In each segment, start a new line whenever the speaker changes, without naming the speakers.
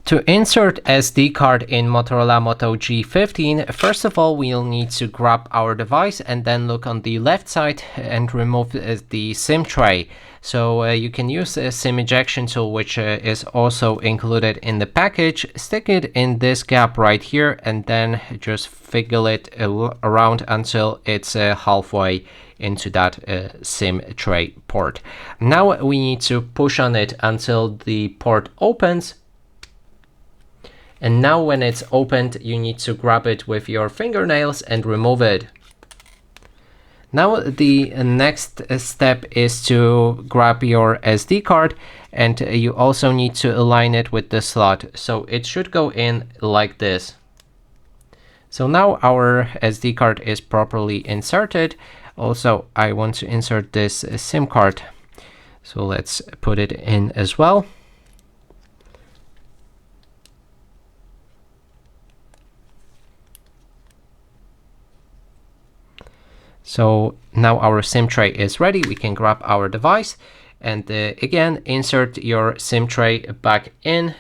To insert SD card in Motorola Moto G15, first of all, we'll need to grab our device and then look on the left side and remove the SIM tray. So you can use a SIM ejection tool, which is also included in the package. Stick it in this gap right here and then just wiggle it around until it's halfway into that SIM tray port. Now we need to push on it until the port opens. And now when it's opened, you need to grab it with your fingernails and remove it. Now the next step is to grab your SD card, and you also need to align it with the slot. So it should go in like this. So now our SD card is properly inserted. Also, I want to insert this SIM card. So let's put it in as well. So now our SIM tray is ready. We can grab our device and again insert your SIM tray back in.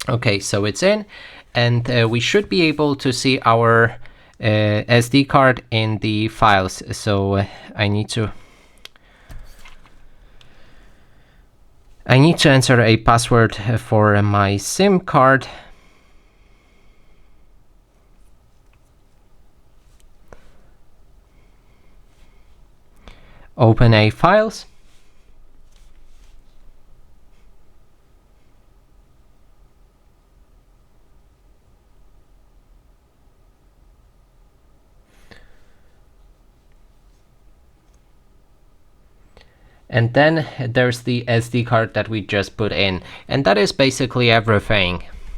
Okay, so it's in, and we should be able to see our SD card in the files. So I need to enter a password for my SIM card. Open a files. And then there's the SD card that we just put in, and that is basically everything.